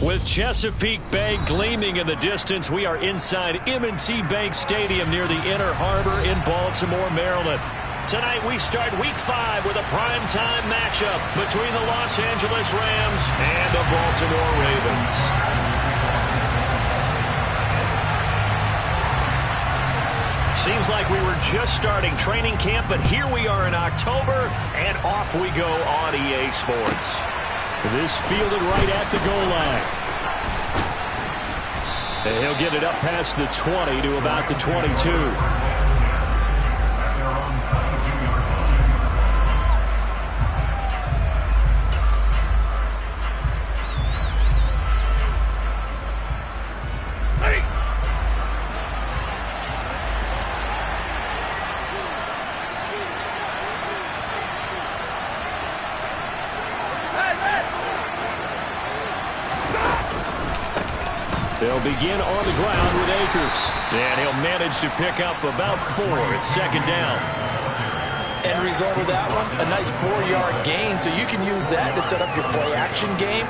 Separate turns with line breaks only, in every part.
With Chesapeake Bay gleaming in the distance, we are inside M&T Bank Stadium near the Inner Harbor in Baltimore, Maryland. Tonight we start Week 5 with a primetime matchup between the Los Angeles Rams and the Baltimore Ravens. Seems like we were just starting training camp, but here we are in October, and off we go on EA Sports. This fielded right at the goal line. And he'll get it up past the 20 to about the 22. They'll begin on the ground with Akers. And he'll manage to pick up about 4. It's second down.
End result of that one, a nice 4-yard gain. So you can use that to set up your play-action game,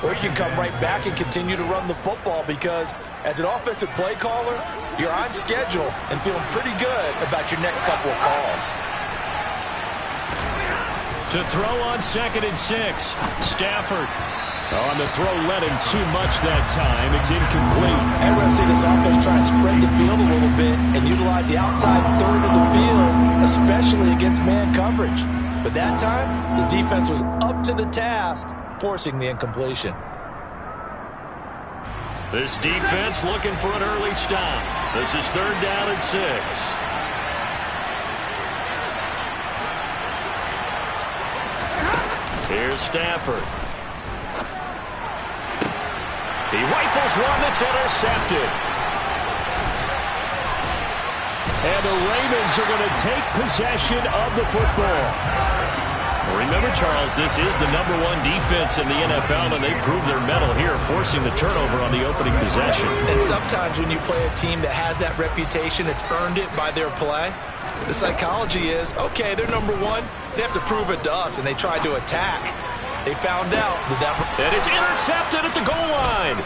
or you can come right back and continue to run the football because as an offensive play caller, you're on schedule and feeling pretty good about your next couple of calls.
To throw on 2nd and 6, Stafford. On the throw, led him too much that time. It's incomplete.
And we're going to see this offense try and spread the field a little bit and utilize the outside third of the field, especially against man coverage. But that time, the defense was up to the task, forcing the incompletion.
This defense looking for an early stop. This is 3rd down and 6. Here's Stafford. He rifles one that's intercepted. And the Ravens are going to take possession of the football. Remember, Charles, this is the #1 defense in the NFL, and they prove their mettle here, forcing the turnover on the opening possession.
And sometimes when you play a team that has that reputation, it's earned it by their play. The psychology is, okay, they're #1. They have to prove it to us, and they tried to attack. They found out that
and it's intercepted at the goal line.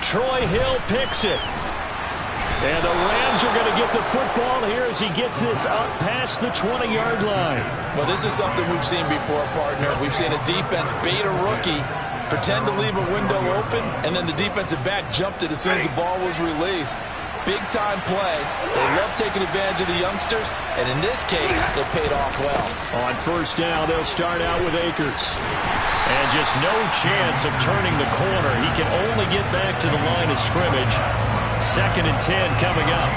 Troy Hill picks it. And the Rams are going to get the football here as he gets this up past the 20-yard line.
Well, this is something we've seen before, partner. We've seen a defense bait a rookie, pretend to leave a window open, and then the defensive back jumped it as soon as the ball was released. Big-time play. They love taking advantage of the youngsters, and in this case, it paid off well.
On 1st down, they'll start out with Akers. And just no chance of turning the corner. He can only get back to the line of scrimmage. 2nd and 10 coming up.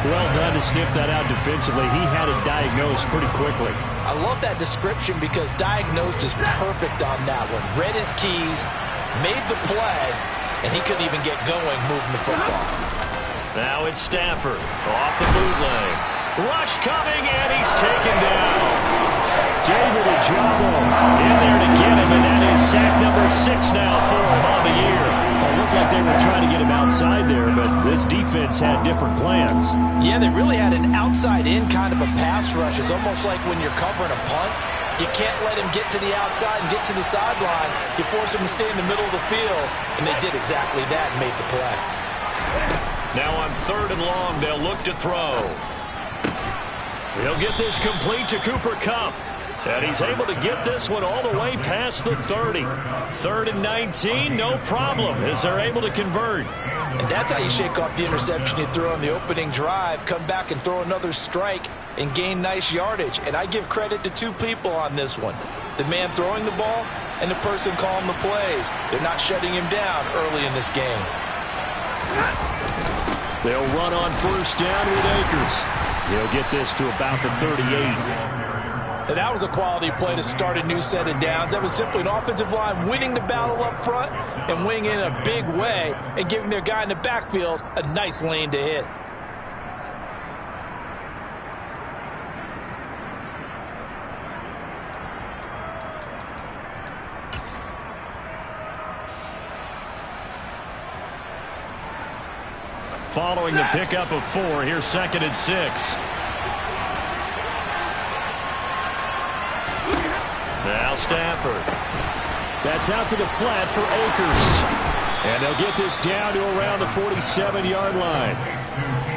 Well done to sniff that out defensively. He had it diagnosed pretty quickly.
I love that description because diagnosed is perfect on that one. Read his keys, made the play, and he couldn't even get going moving the football.
Now it's Stafford off the bootleg. Rush coming, and he's taken down. David Ojabo in there to get him, and that is sack number 6 now for him on the year. It looked like they were trying to get him outside there, but this defense had different plans.
Yeah, they really had an outside-in kind of a pass rush. It's almost like when you're covering a punt. You can't let him get to the outside and get to the sideline. You force him to stay in the middle of the field, and they did exactly that and made the play.
Now on 3rd and long, they'll look to throw. He'll get this complete to Cooper Kupp. And he's able to get this one all the way past the 30. 3rd and 19, no problem, as they're able to convert.
And that's how you shake off the interception you threw on the opening drive, come back and throw another strike and gain nice yardage. And I give credit to 2 people on this one. The man throwing the ball and the person calling the plays. They're not shutting him down early in this game.
They'll run on 1st down with Akers. He'll get this to about the 38.
And that was a quality play to start a new set of downs. That was simply an offensive line winning the battle up front and winning in a big way and giving their guy in the backfield a nice lane to hit.
Following the pickup of 4, here's 2nd and 6. Now Now Stafford. That's out to the flat for Akers. And they'll get this down to around the 47-yard line.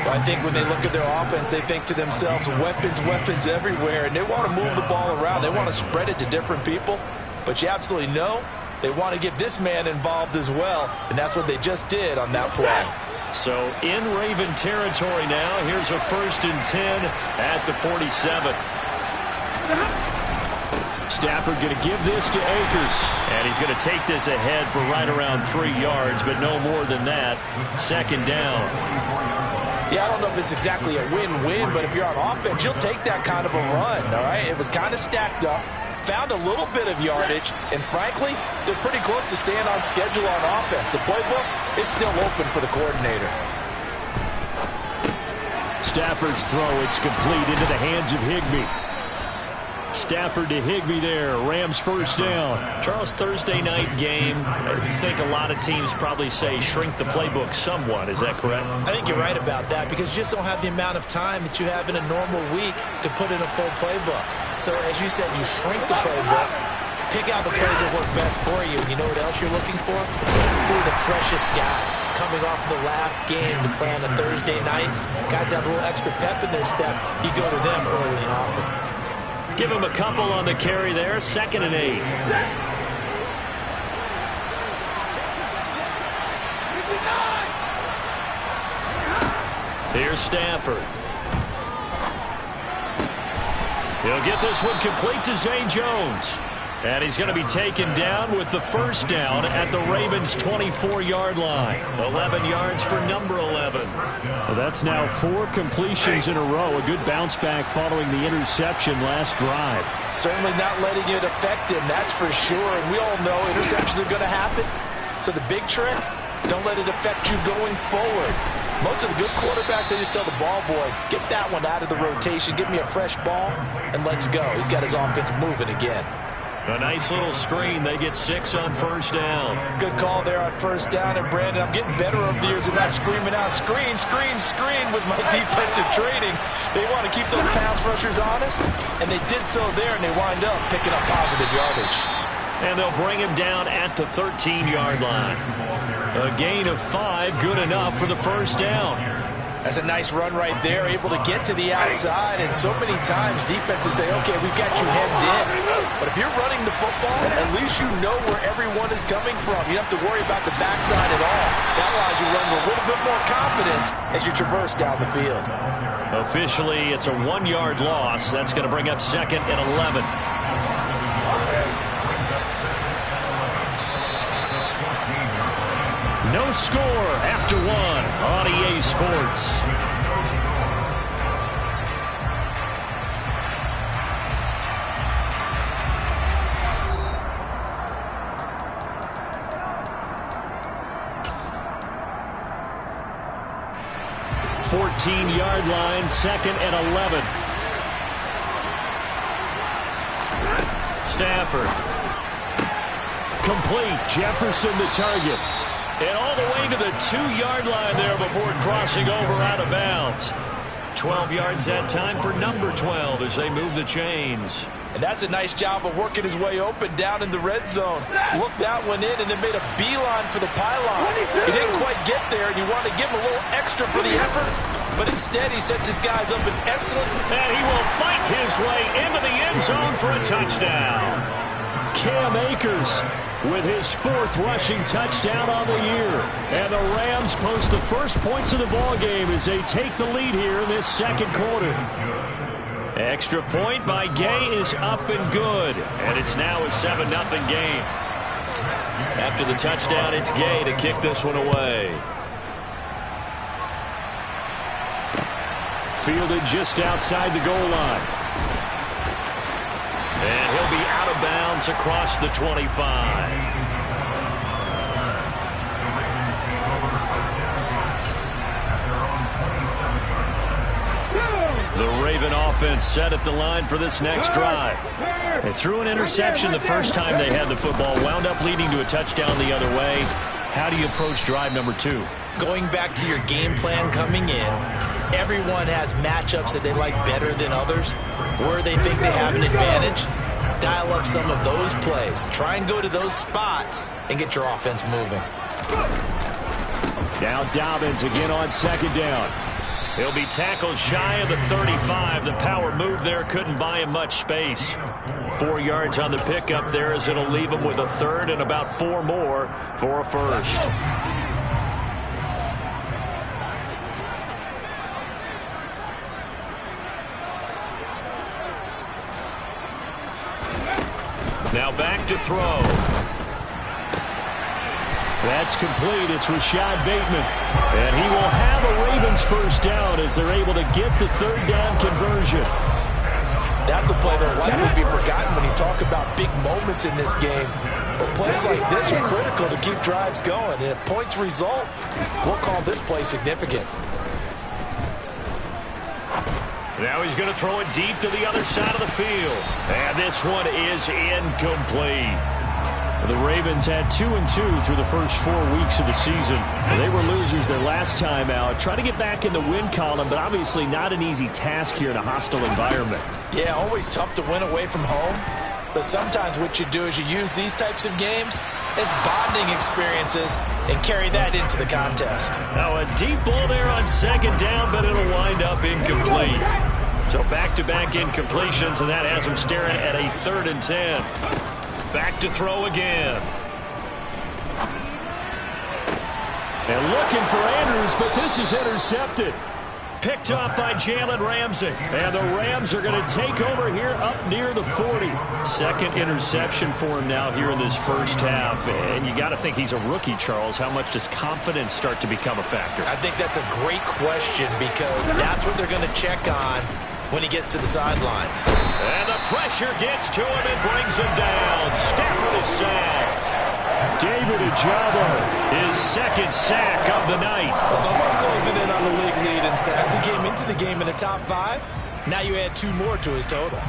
I think when they look at their offense, they think to themselves, weapons, weapons everywhere. And they want to move the ball around. They want to spread it to different people. But you absolutely know they want to get this man involved as well. And that's what they just did on that play.
So in Raven territory now. Here's a 1st and 10 at the 47. Stafford going to give this to Akers. And he's going to take this ahead for right around 3 yards, but no more than that. 2nd down.
Yeah, I don't know if it's exactly a win-win, but if you're on offense, you'll take that kind of a run, all right? It was kind of stacked up, found a little bit of yardage, and frankly, they're pretty close to staying on schedule on offense. The playbook is still open for the coordinator.
Stafford's throw, it's complete into the hands of Higbee. Stafford to Higbee there. Rams 1st down. Charles, Thursday night game. I think a lot of teams probably say shrink the playbook somewhat. Is that correct?
I think you're right about that because you just don't have the amount of time that you have in a normal week to put in a full playbook. So as you said, you shrink the playbook, pick out the plays that work best for you. You know what else you're looking for? Who are the freshest guys coming off the last game to play on a Thursday night? Guys have a little extra pep in their step. You go to them early and often.
Give him a couple on the carry there. 2nd and 8. Here's Stafford. He'll get this one complete to Zay Jones. And he's going to be taken down with the 1st down at the Ravens' 24-yard line. 11 yards for number 11. Well, that's now 4 completions in a row. A good bounce back following the interception last drive.
Certainly not letting it affect him, that's for sure. And we all know interceptions are going to happen. So the big trick, don't let it affect you going forward. Most of the good quarterbacks, they just tell the ball boy, get that one out of the rotation, give me a fresh ball, and let's go. He's got his offense moving again.
A nice little screen. They get 6 on 1st down.
Good call there on 1st down. And, Brandon, I'm getting better over the years and not screaming out, screen, screen, screen with my defensive training. They want to keep those pass rushers honest, and they did so there, and they wind up picking up positive yardage.
And they'll bring him down at the 13-yard line. A gain of 5, good enough for the 1st down.
That's a nice run right there, able to get to the outside. And so many times defenses say, okay, we've got you hemmed in. But if you're running the football, at least you know where everyone is coming from. You don't have to worry about the backside at all. That allows you to run with a little bit more confidence as you traverse down the field.
Officially, it's a 1-yard loss. That's going to bring up 2nd and 11. No score after 1 on EA Sports. Fourteen-yard line, 2nd and 11. Stafford. Complete. Jefferson the target. And all the way to the 2-yard line there before crossing over out of bounds. 12 yards that time for number 12 as they move the chains.
And that's a nice job of working his way open down in the red zone. Looked that one in and then made a beeline for the pylon. He didn't quite get there, and you want to give him a little extra for the effort. But instead, he sets his guys up in excellent.
And he will fight his way into the end zone for a touchdown. Cam Akers with his 4th rushing touchdown on the year. And the Rams post the first points of the ball game as they take the lead here in this 2nd quarter. Extra point by Gay is up and good. And it's now a 7-0 game. After the touchdown, it's Gay to kick this one away. Fielded just outside the goal line. And he'll be out of bounds across the 25. The Raven offense set at the line for this next drive. They threw an interception the first time they had the football, wound up leading to a touchdown the other way. How do you approach drive number 2?
Going back to your game plan coming in, everyone has matchups that they like better than others, where they think they have an advantage. dial up some of those plays. Try and go to those spots and get your offense moving.
Now Dobbins again on second down. He'll be tackled shy of the 35. The power move there couldn't buy him much space. 4 yards on the pickup there as it'll leave him with a third and about 4 more for a first. Now back to throw. That's complete. It's Rashad Bateman. And he will have a Ravens first down as they're able to get the third down conversion.
That's a play that likely be forgotten when you talk about big moments in this game. But plays like this are critical to keep drives going. And if points result, we'll call this play significant.
Now he's going to throw it deep to the other side of the field. And this one is incomplete. The Ravens had 2-2 through the first 4 weeks of the season. They were losers their last time out. Try to get back in the win column, but obviously not an easy task here in a hostile environment.
Yeah, always tough to win away from home. But sometimes what you do is you use these types of games as bonding experiences and carry that into the contest.
Now a deep ball there on second down, but it'll wind up incomplete. So back-to-back incompletions, and that has him staring at a 3rd and 10. Back to throw again. And looking for Andrews, but this is intercepted. Picked up by Jalen Ramsey. And the Rams are going to take over here up near the 40. Second interception for him now here in this first half. And you got to think he's a rookie, Charles. How much does confidence start to become a factor?
I think that's a great question because that's what they're going to check on when he gets to the sidelines.
And the pressure gets to him and brings him down. Stafford is sacked. David Ojabo, his second sack of the night.
Well, someone's closing in on the league lead in sacks. He came into the game in the top 5. Now you add 2 more to his total.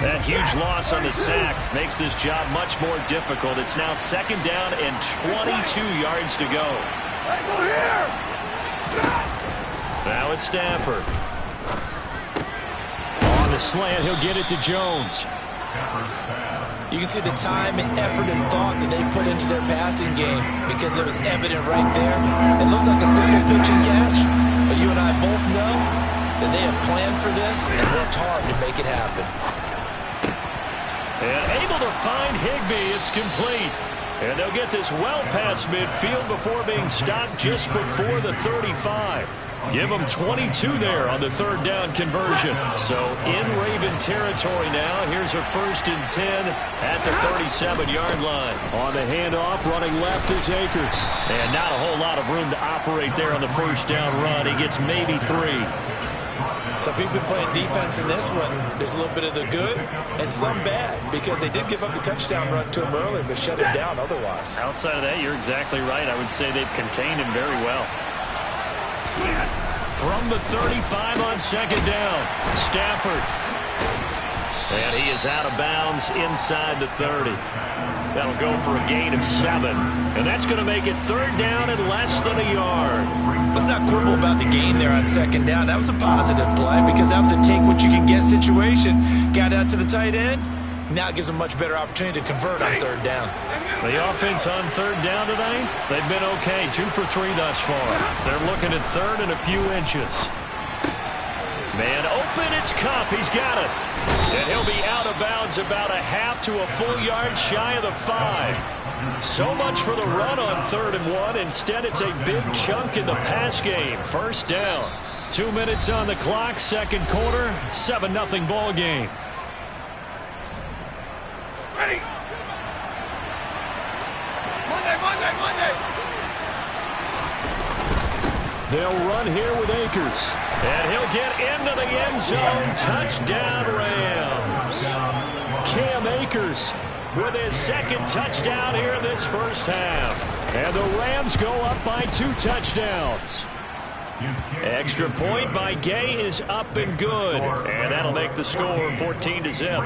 That huge loss on the sack makes this job much more difficult. It's now second down and 22 yards to go. Now it's Stafford. On the slant, he'll get it to Jones.
You can see the time and effort and thought that they put into their passing game because it was evident right there. It looks like a simple pitch and catch, but you and I both know that they have planned for this and worked hard to make it happen.
And able to find Higbee. It's complete. And they'll get this well past midfield before being stopped just before the 35. Give them 22 there on the third down conversion. So in Raven territory now. Here's a 1st and 10 at the 37-yard line. On the handoff, running left is Akers. And not a whole lot of room to operate there on the first down run. He gets maybe 3.
So if you've been playing defense in this one, there's a little bit of the good and some bad because they did give up the touchdown run to him earlier but shut him down otherwise.
Outside of that, you're exactly right. I would say they've contained him very well. From the 35 on second down, Stafford. And he is out of bounds inside the 30. That'll go for a gain of 7. And that's going to make it third down and less than a yard.
Let's not quibble about the gain there on second down. That was a positive play because that was a take-what-you-can-get situation. Got out to the tight end. Now it gives them a much better opportunity to convert on third down.
The offense on third down tonight, they've been okay. 2 for 3 thus far. They're looking at third and a few inches. Man open, it's Kupp. He's got it. And he'll be out of bounds about a half to a full yard shy of the 5. So much for the run on 3rd and 1. Instead, it's a big chunk in the pass game. First down. 2 minutes on the clock, second quarter, 7-0 ball game.
Ready. Monday.
They'll run here with Akers. And he'll get into the end zone. Touchdown, Rams. Cam Akers with his second touchdown here in this first half. And the Rams go up by 2 touchdowns. Extra point by Gay is up and good. And that'll make the score 14-0.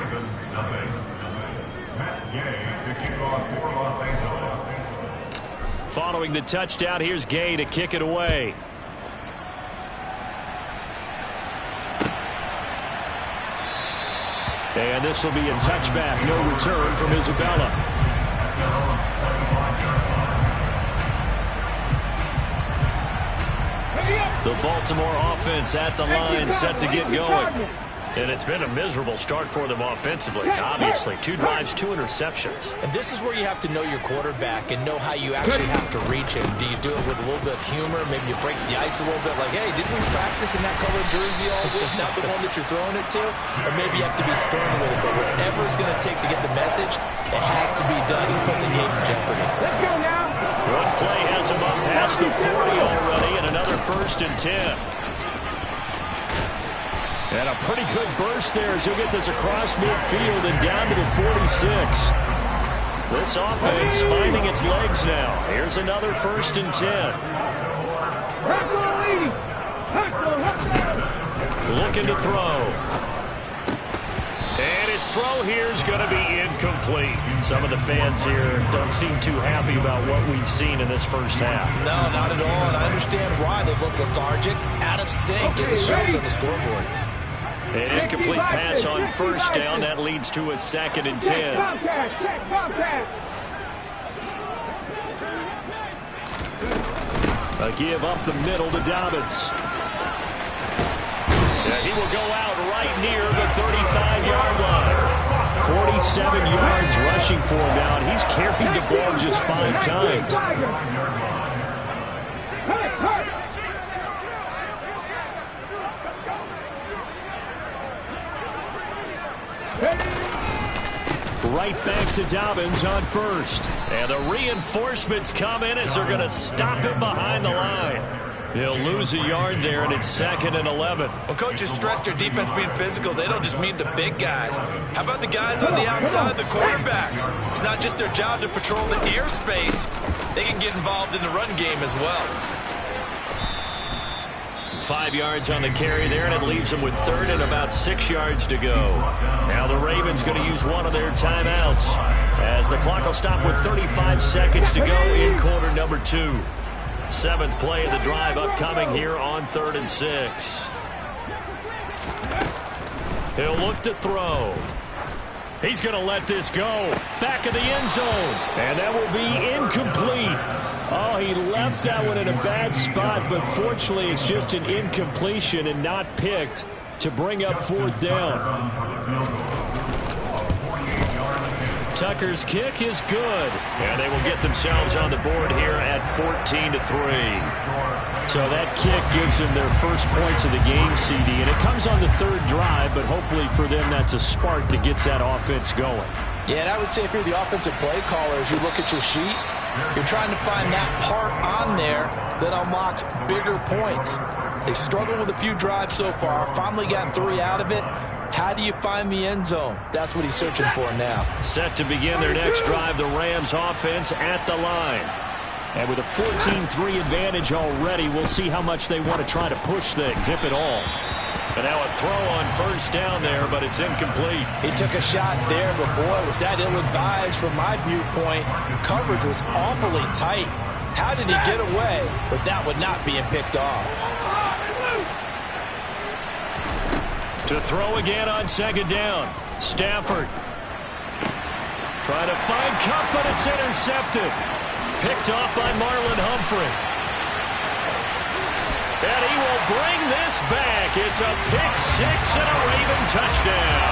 Following the touchdown, here's Gay to kick it away. And this will be a touchback, no return from Isabella. The Baltimore offense at the line, set to get going. And it's been a miserable start for them offensively. Obviously, 2 drives, 2 interceptions.
And this is where you have to know your quarterback and know how you actually have to reach him. Do you do it with a little bit of humor? Maybe you break the ice a little bit, like, hey, didn't we practice in that colored jersey all week, not the one that you're throwing it to? Or maybe you have to be stern with it. But whatever it's going to take to get the message, it has to be done. He's putting the game in jeopardy.
Let's go now.
One play has him up past the 40 already, and another 1st and 10. And a pretty good burst there as he'll get this across midfield and down to the 46. This offense finding its legs now. Here's another 1st and 10. Looking to throw. And his throw here is going to be incomplete. Some of the fans here don't seem too happy about what we've seen in this first half.
No, not at all. And I understand why. They look lethargic, out of sync, and it shows on the scoreboard.
An incomplete pass on 1st down. That leads to a 2nd and 10. A give up the middle to Dobbins. And he will go out right near the 35-yard line. 47 yards rushing for him now, and he's carried the ball just 5 times. Right back to Dobbins on 1st. And the reinforcements come in as they're going to stop him behind the line. He'll lose a yard there, and it's 2nd and 11.
Well, coaches stress their defense being physical. They don't just mean the big guys. How about the guys on the outside, the quarterbacks? It's not just their job to patrol the airspace. They can get involved in the run game as well.
5 yards on the carry there, and it leaves them with 3rd and about 6 yards to go. Now the Ravens going to use one of their timeouts as the clock will stop with 35 seconds to go in quarter number 2. 7th play of the drive upcoming here on 3rd and 6. He'll look to throw. He's going to let this go. Back of the end zone. And that will be incomplete. Oh, he left that one in a bad spot, but fortunately it's just an incompletion and not picked to bring up 4th down. Tucker's kick is good. And they will get themselves on the board here at 14-3. So that kick gives them their first points of the game, CD. And it comes on the 3rd drive, but hopefully for them that's a spark that gets that offense going.
Yeah, and I would say if you're the offensive play caller, as you look at your sheet, you're trying to find that part on there that unlocks bigger points. They've struggled with a few drives so far. Finally got 3 out of it. How do you find the end zone? That's what he's searching for now.
Set to begin their next drive, the Rams offense at the line. And with a 14-3 advantage already, we'll see how much they want to try to push things, if at all. And now a throw on 1st down there, but it's incomplete.
He took a shot there, but boy, was that ill-advised from my viewpoint. Coverage was awfully tight. How did he get away with that one not being picked off?
To throw again on 2nd down. Stafford trying to find Kupp, but it's intercepted. Picked off by Marlon Humphrey. And he will bring this back. It's a pick 6 and a Raven touchdown.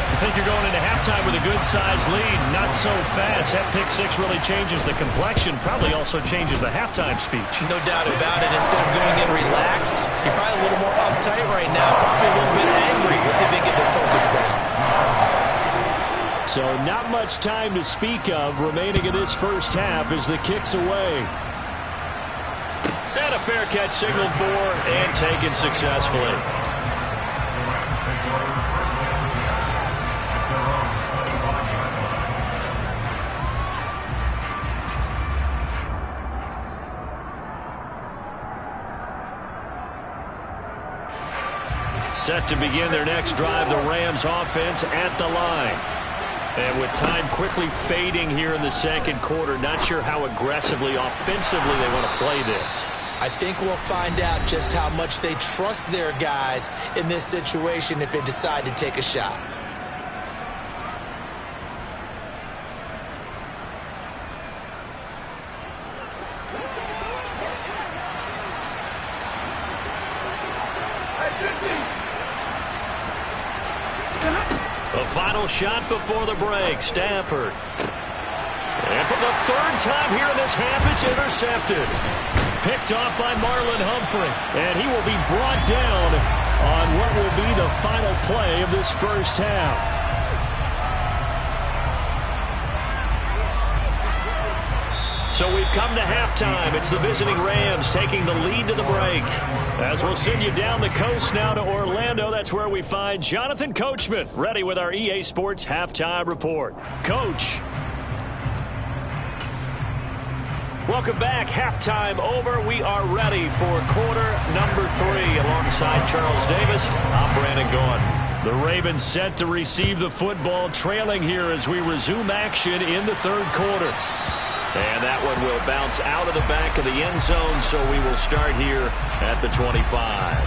I think you're going into halftime with a good-sized lead. Not so fast. That pick 6 really changes the complexion. Probably also changes the halftime speech.
No doubt about it. Instead of going in relaxed, you're probably a little more uptight right now. Probably a little bit angry. Let's see if they get their focus back.
So not much time to speak of remaining in this first half as the kick's away. And a fair catch signaled for and taken successfully. Set to begin their next drive, the Rams offense at the line. And with time quickly fading here in the second quarter, not sure how aggressively, offensively they want to play this.
I think we'll find out just how much they trust their guys in this situation if they decide to take a shot.
The final shot before the break, Stafford. And for the third time here in this half, it's intercepted. Picked off by Marlon Humphrey. And he will be brought down on what will be the final play of this first half. So we've come to halftime. It's the visiting Rams taking the lead to the break. As we'll send you down the coast now to Orlando, that's where we find Jonathan Coachman, ready with our EA Sports Halftime Report. Coach. Welcome back. Halftime over. We are ready for quarter number 3. Alongside Charles Davis, I'm Brandon Gaudin. The Ravens set to receive the football, trailing here as we resume action in the third quarter. And that one will bounce out of the back of the end zone, so we will start here at the 25.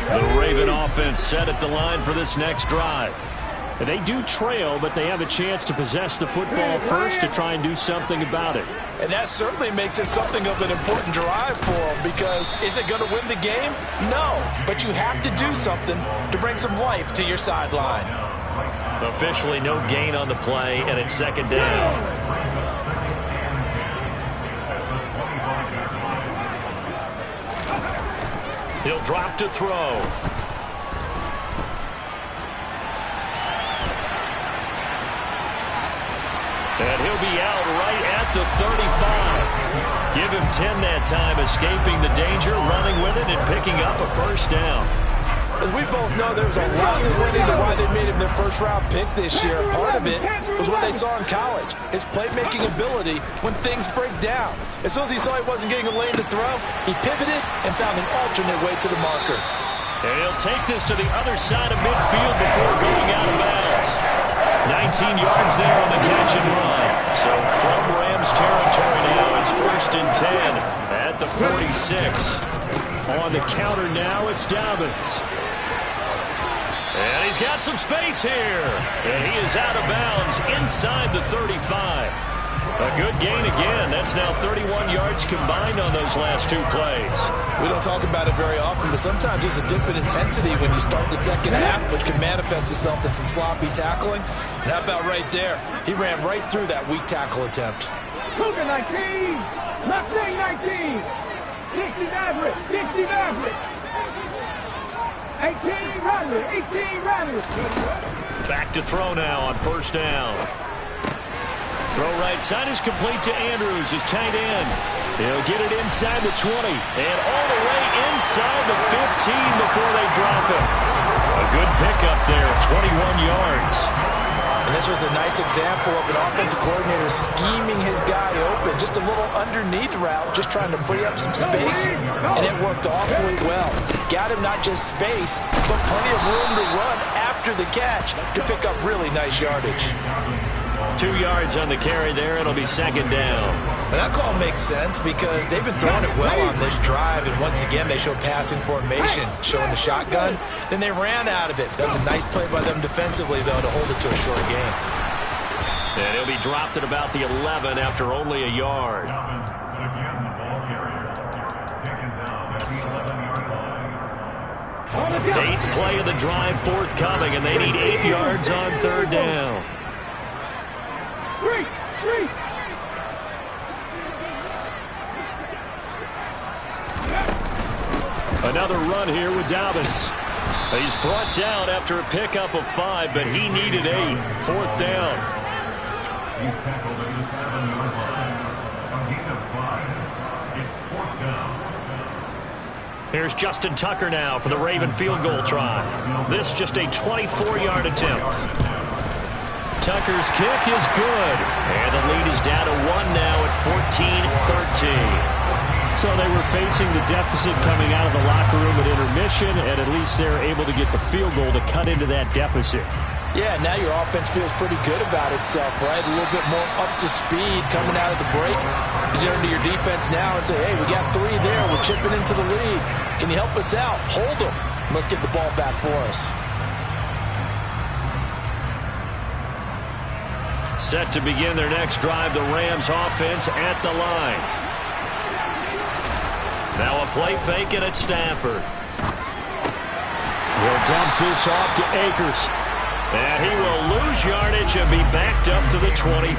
The Raven offense set at the line for this next drive. And they do trail, but they have a chance to possess the football first to try and do something about it.
And that certainly makes it something of an important drive for them, because is it going to win the game? No, but you have to do something to bring some life to your sideline.
Officially no gain on the play, and it's second down. He'll drop to throw. And he'll be out right at the 35. Give him 10 that time, escaping the danger, running with it, and picking up a first down.
As we both know, there's a lot that went into why they made him their first-round pick this year. Part of it was what they saw in college, his playmaking ability when things break down. As soon as he saw he wasn't getting a lane to throw, he pivoted and found an alternate way to the marker.
And he'll take this to the other side of midfield before going out of bounds. 19 yards there on the catch and run. So from Rams territory now, it's 1st and 10 at the 46. On the counter now, it's Dobbins. And he's got some space here. And he is out of bounds inside the 35. A good gain again. That's now 31 yards combined on those last 2 plays.
We don't talk about it very often, but sometimes there's a dip in intensity when you start the second half, which can manifest itself in some sloppy tackling. And how about right there? He ran right through that weak tackle attempt.
Cougar 19, Mustang 19, 60 Maverick, 60 Maverick. 18 Rattler, 18 Rattler.
Back to throw now on first down. Throw right side is complete to Andrews, his tight end. He'll get it inside the 20 and all the way inside the 15 before they drop it. A good pickup there, 21 yards.
And this was a nice example of an offensive coordinator scheming his guy open. Just a little underneath route, just trying to free up some space, and it worked awfully well. Got him not just space, but plenty of room to run after the catch to pick up really nice yardage.
2 yards on the carry there. It'll be second down.
And that call makes sense because they've been throwing it well on this drive, and once again they show passing formation, showing the shotgun. Then they ran out of it. That's a nice play by them defensively, though, to hold it to a short gain.
And he'll be dropped at about the 11 after only a yard. 8th play of the drive forthcoming, and they need 8 yards on third down. Another run here with Dobbins. He's brought down after a pickup of 5, but he needed 8. 4th down. Here's Justin Tucker now for the Raven field goal try. This just a 24-yard attempt. Tucker's kick is good. And the lead is down to 1 now at 14-13. So they were facing the deficit coming out of the locker room at intermission, and at least they're able to get the field goal to cut into that deficit.
Yeah, now your offense feels pretty good about itself, right? A little bit more up to speed coming out of the break. You turn to your defense now and say, hey, we got 3 there. We're chipping into the lead. Can you help us out? Hold them. Let's get the ball back for us.
Set to begin their next drive, the Rams offense at the line. Now a play fake it at Stafford. He'll dump this off to Akers. And he will lose yardage and be backed up to the 24.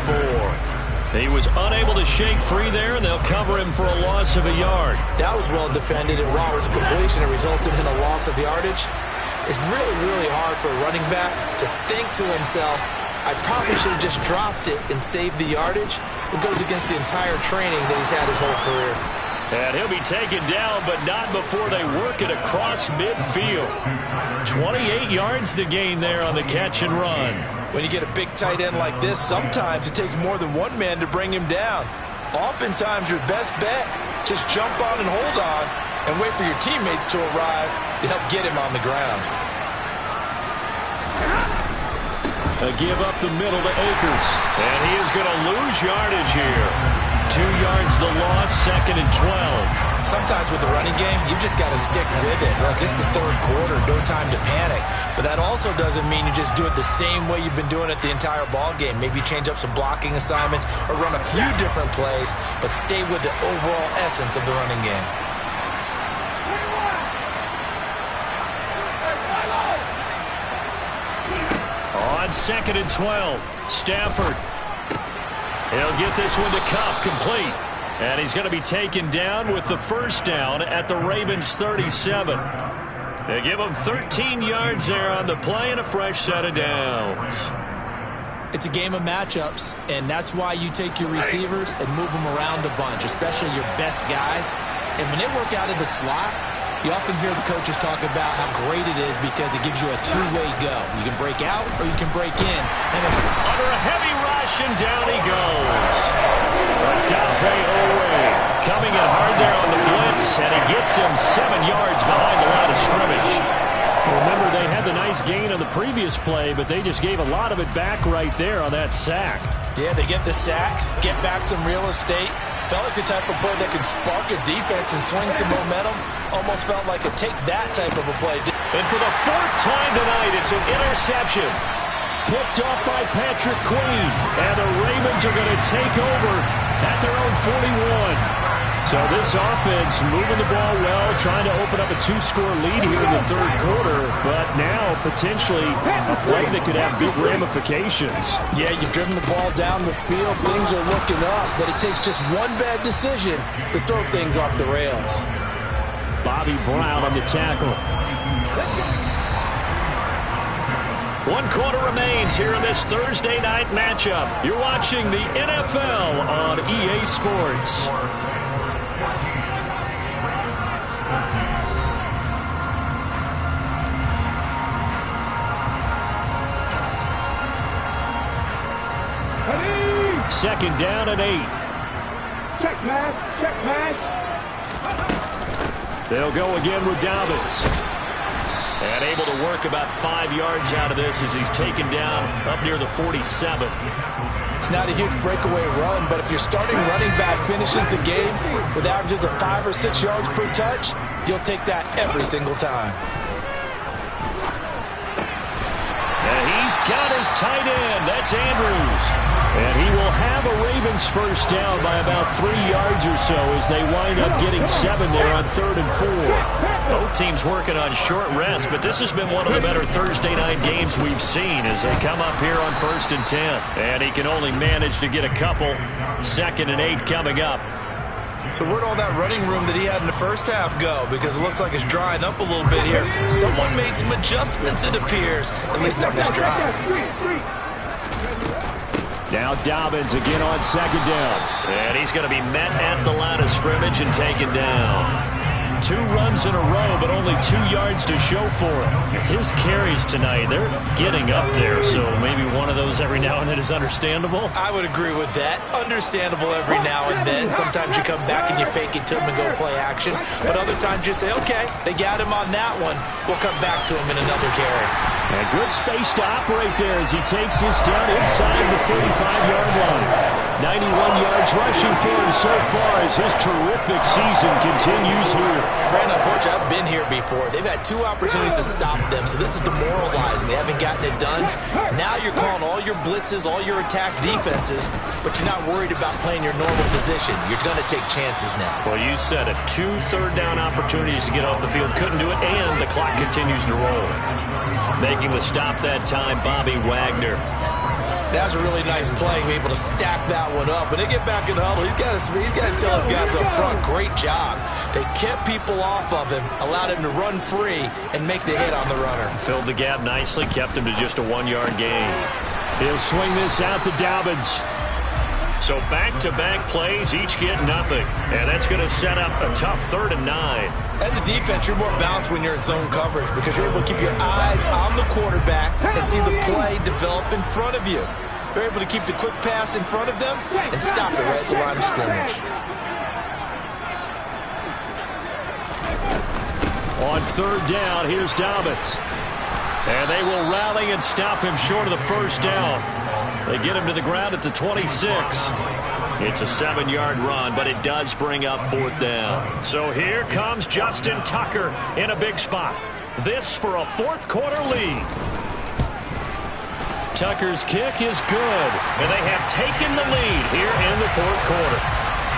He was unable to shake free there, and they'll cover him for a loss of a yard.
That was well defended, and while it was a completion, it resulted in a loss of yardage. It's really, really hard for a running back to think to himself, I probably should have just dropped it and saved the yardage. It goes against the entire training that he's had his whole career.
And he'll be taken down, but not before they work it across midfield. 28 yards to gain there on the catch and run.
When you get a big tight end like this, sometimes it takes more than one man to bring him down. Oftentimes, your best bet, just jump on and hold on and wait for your teammates to arrive to help get him on the ground.
A give up the middle to Akers. And he is going to lose yardage here. 2 yards the loss, 2nd and 12.
Sometimes with the running game, you've just got to stick with it. Look, it's the 3rd quarter, no time to panic. But that also doesn't mean you just do it the same way you've been doing it the entire ball game. Maybe change up some blocking assignments or run a few different plays, but stay with the overall essence of the running game.
On 2nd and 12, Stafford. He'll get this one to Cup, complete. And he's going to be taken down with the first down at the Ravens 37. They give him 13 yards there on the play and a fresh set of downs.
It's a game of matchups, and that's why you take your receivers and move them around a bunch, especially your best guys. And when they work out of the slot, you often hear the coaches talk about how great it is because it gives you a two-way go. You can break out or you can break in. And it's
under a heavy rush, and down he goes. Odafe Owe coming in hard there on the blitz, and he gets him 7 yards behind the line of scrimmage. Remember, they had the nice gain on the previous play, but they just gave a lot of it back right there on that sack.
Yeah, they get the sack, get back some real estate. Felt like the type of play that can spark a defense and swing some momentum. Almost felt like a take-that type of a play.
And for the 4th time tonight, it's an interception. Picked off by Patrick Queen. And the Ravens are going to take over at their own 41. So this offense moving the ball well, trying to open up a 2-score lead here in the 3rd quarter, but now potentially a play that could have big ramifications.
Yeah, you've driven the ball down the field. Things are looking up, but it takes just one bad decision to throw things off the rails.
Bobby Brown on the tackle. 1 quarter remains here in this Thursday night matchup. You're watching the NFL on EA Sports. Second down and 8.
Check pass, check pass.
They'll go again with Dobbins. And able to work about 5 yards out of this as he's taken down up near the 47.
It's not a huge breakaway run, but if your starting running back finishes the game with averages of 5 or 6 yards per touch, you'll take that every single time.
And he's got his tight end. That's Andrews. And he will have a Ravens first down by about 3 yards or so as they wind up getting 7 there on 3rd and 4. Both teams working on short rest, but this has been one of the better Thursday night games we've seen as they come up here on 1st and 10. And he can only manage to get a couple. 2nd and 8 coming up.
So where'd all that running room that he had in the first half go? Because it looks like it's drying up a little bit here. Someone made some adjustments, it appears, at least on this drive.
Now Dobbins again on 2nd down. And he's going to be met at the line of scrimmage and taken down. 2 runs in a row, but only 2 yards to show for it. His carries tonight, they're getting up there, so maybe one of those every now and then is understandable.
I would agree with that. Understandable every now and then. Sometimes you come back and you fake it to him and go play action, but other times you say, okay, they got him on that one. We'll come back to him in another carry.
And good space to operate there as he takes this down inside the 35-yard line. 91 yards rushing for him so far as his terrific season continues here.
Brandon, unfortunately, I've been here before. They've had 2 opportunities to stop them, so this is demoralizing. They haven't gotten it done. Now you're calling all your blitzes, all your attack defenses, but you're not worried about playing your normal position. You're going to take chances now.
Well, you said it. 2 third-down opportunities to get off the field. Couldn't do it, and the clock continues to roll. Making the stop that time, Bobby Wagner.
That was a really nice play, able to stack that one up. When they get back in the huddle, he's got to tell his guys up front, great job. They kept people off of him, allowed him to run free and make the hit on the runner.
Filled the gap nicely, kept him to just a 1-yard gain. He'll swing this out to Dobbins. So back-to-back plays, each get nothing. And that's going to set up a tough 3rd and 9.
As a defense, you're more balanced when you're in zone coverage because you're able to keep your eyes on the quarterback and see the play develop in front of you. They're able to keep the quick pass in front of them and stop it right at the line of scrimmage.
On 3rd down, here's Dobbins. And they will rally and stop him short of the 1st down. They get him to the ground at the 26. It's a 7-yard run, but it does bring up 4th down. So here comes Justin Tucker in a big spot. This for a 4th quarter lead. Tucker's kick is good, and they have taken the lead here in the 4th quarter.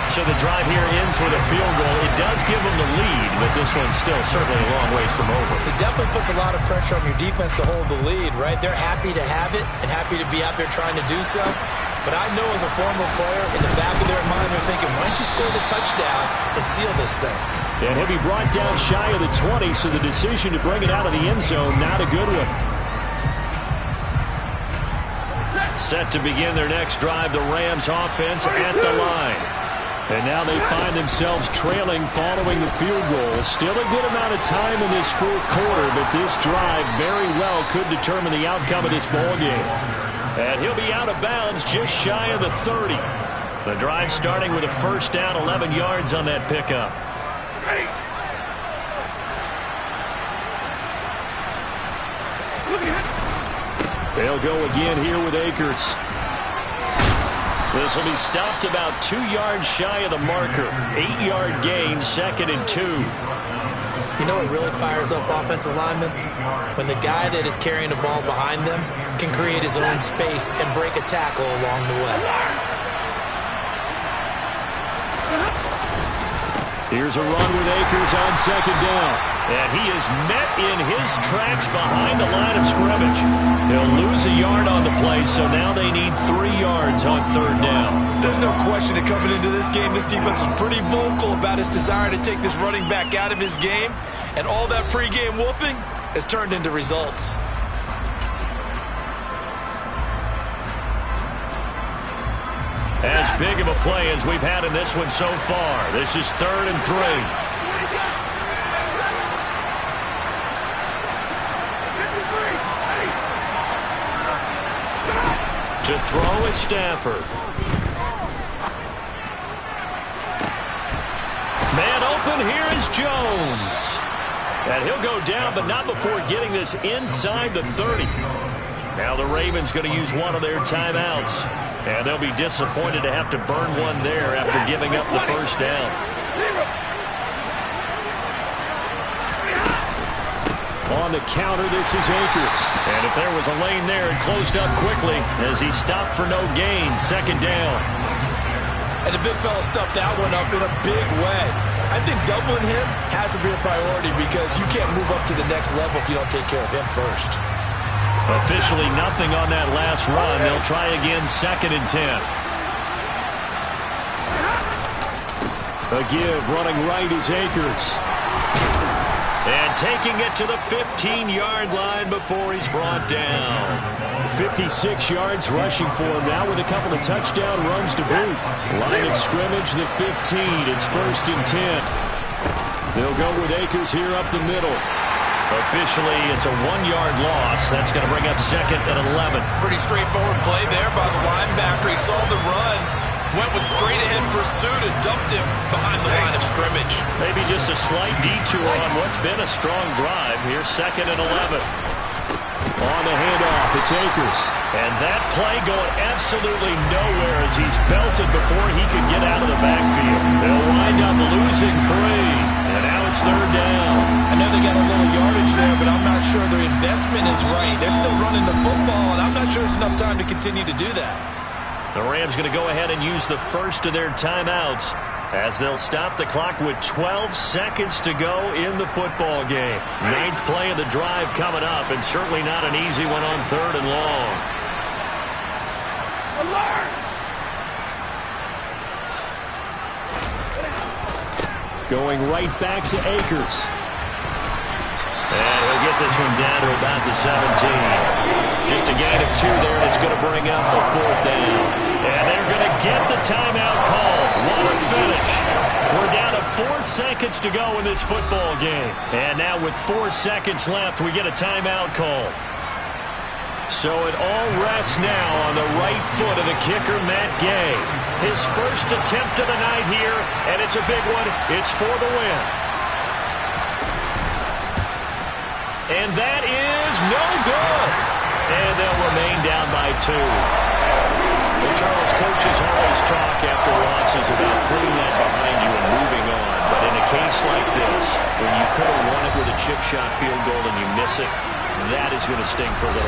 So the drive here ends with a field goal. It does give them the lead, but this one's still certainly a long ways from over.
It definitely puts a lot of pressure on your defense to hold the lead, right? They're happy to have it and happy to be out there trying to do so. But I know as a former player, in the back of their mind, they're thinking, why don't you score the touchdown and seal this thing?
And he'll be brought down shy of the 20, so the decision to bring it out of the end zone, not a good one. Set to begin their next drive, the Rams offense at the line. And now they find themselves trailing following the field goal. Still a good amount of time in this 4th quarter, but this drive very well could determine the outcome of this ball game. And he'll be out of bounds just shy of the 30. The drive starting with a 1st down, 11 yards on that pickup. They'll go again here with Akers. This will be stopped about 2 yards shy of the marker. 8-yard gain, 2nd and 2.
You know what really fires up offensive linemen? When the guy that is carrying the ball behind them can create his own space and break a tackle along the way.
Here's a run with Akers on 2nd down. And he is met in his tracks behind the line of scrimmage. He'll lose a yard on the play, so now they need 3 yards on 3rd down.
There's no question that coming into this game, this defense was pretty vocal about his desire to take this running back out of his game. And all that pregame whooping has turned into results.
As big of a play as we've had in this one so far. This is 3rd and 3. To throw is Stafford. Man open, here is Jones. And he'll go down, but not before getting this inside the 30. Now the Ravens going to use one of their timeouts. And they'll be disappointed to have to burn one there after giving up the 1st down. On the counter, this is Akers. And if there was a lane there, it closed up quickly as he stopped for no gain. 2nd down.
And the big fella stuffed that one up in a big way. I think doubling him has to be a priority because you can't move up to the next level if you don't take care of him first.
Officially nothing on that last run. They'll try again, 2nd and 10. A give, running right is Akers. And taking it to the 15-yard line before he's brought down. 56 yards rushing for him now with a couple of touchdown runs to boot. Line of scrimmage, the 15. It's 1st and 10. They'll go with Akers here up the middle. Officially, it's a 1-yard loss. That's going to bring up 2nd and 11.
Pretty straightforward play there by the linebacker. He saw the run, went with straight-ahead pursuit, and dumped him behind the line of scrimmage.
Maybe just a slight detour on what's been a strong drive. Here's 2nd and 11. On the handoff, it's Akers. And that play going absolutely nowhere as he's belted before he could get out of the backfield. They'll wind up losing 3. And now it's 3rd down.
I know they got a little yardage there, but I'm not sure their investment is right. They're still running the football, and I'm not sure there's enough time to continue to do that.
The Rams going to go ahead and use the first of their timeouts as they'll stop the clock with 12 seconds to go in the football game. 9th play of the drive coming up, and certainly not an easy one on 3rd and long.
Alert!
Going right back to Akers. And he'll get this one down to about the 17. Just a gain of 2 there, and it's going to bring up a 4th down. And they're going to get the timeout call. What a finish. We're down to 4 seconds to go in this football game. And now with 4 seconds left, we get a timeout call. So it all rests now on the right foot of the kicker, Matt Gay. His first attempt of the night here, and it's a big one. It's for the win. And that is no good. And they'll remain down by 2. Well, Charles, coaches always talk after losses about putting that behind you and moving on. But in a case like this, when you could have won it with a chip shot field goal and you miss it, that is going to sting for a little while.